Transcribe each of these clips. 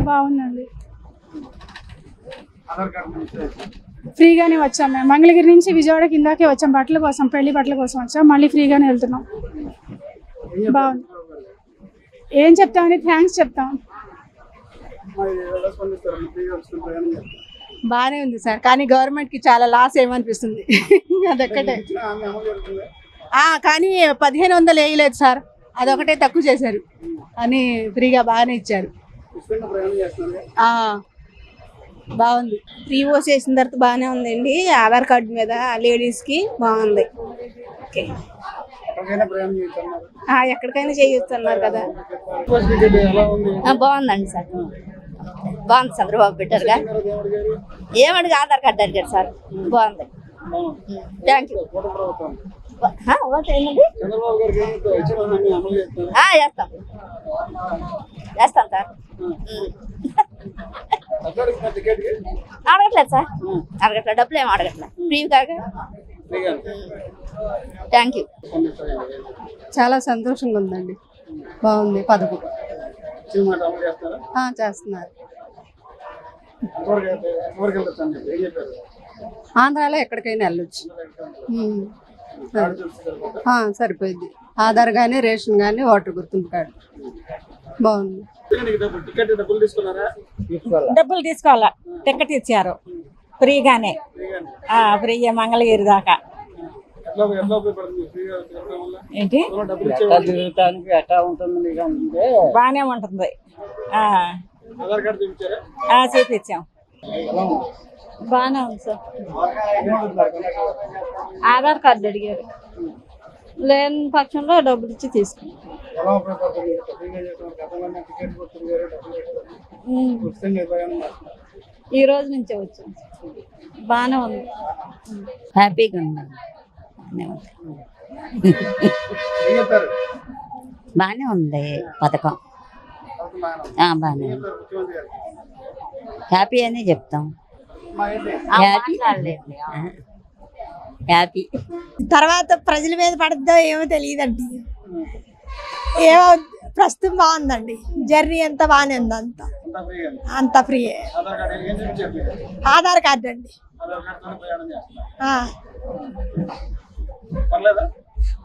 బాగుందండి. ఫ్రీగానే వచ్చాం మేము. మంగళగిరి నుంచి విజయవాడ కిందాకే వచ్చాం. బట్టల కోసం, పెళ్లి బట్టల కోసం వచ్చాం. మళ్ళీ ఫ్రీగానే వెళ్తున్నాం. బాగుంది. ఏం చెప్తామని థ్యాంక్స్ చెప్తాం. బాగానే ఉంది సార్, కానీ గవర్నమెంట్కి చాలా లాస్ ఏమనిపిస్తుంది. అదొక్కటే. కానీ 1500 వేయలేదు సార్, అదొకటే తక్కువ చేశారు అని ఫ్రీగా బాగానే ఇచ్చారు. బాగుంది. ఫ్రీ ఓస్ చేసిన తర్వాత బాగానే ఉందండి. ఆధార్ కార్డు మీద లేడీస్కి బాగుంది. ఎక్కడికైనా చేయొస్తున్నారు కదా. బాగుందండి సార్, బాగుంది. చంద్రబాబు పెట్టారుగా. ఏమడిగా ఆధార్ కార్డు అడిగారు సార్, బాగుంది. Thank you. చేస్తాం సార్. అడగట్లేదు సార్, అడగట్లేదు. డబ్బులు ఏమి అడగట్లేదు, ఫ్రీ కాగా. Thank you. చాలా సంతోషంగా ఉందండి. బాగుంది పథకం. చేస్తున్నారు. ఆంధ్రాలో ఎక్కడికైనా వెళ్ళొచ్చు. సరిపోయింది. ఆధార్ కానీ, రేషన్ కానీ, ఓటర్ గుర్తింపు కార్డు. బాగుంది. డబ్బులు తీసుకోవాలా, టికెట్ ఇచ్చారు ఫ్రీగానే. ఫ్రీ మంగళగిరి దాకా. ఏంటి బాగానే ఉంటుంది. చూపించాం. బాగానే ఉంది సార్. ఆధార్ కార్డు అడిగారు, లేని పక్షంలో డబ్బులు ఇచ్చి తీసుకున్నాం. ఈ రోజు నుంచే వచ్చాం. బాగానే ఉంది. హ్యాపీగా ఉన్నాను. బాగానే ఉంది పథకం. బాగానే ఉంది. హ్యాపీ అనే చెప్తాం. హ్యాపీ. తర్వాత ప్రజల మీద పడద్దో ఏమో తెలియదండి. ఏమో ప్రస్తుతం బాగుందండి. జర్నీ అంతా బాగానే ఉంది. అంత ఫ్రీ. ఆధార్ కార్డు అండి.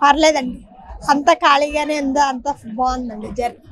పర్లేదండి, అంత ఖాళీగానే ఉందా. అంత బాగుందండి జర్నీ.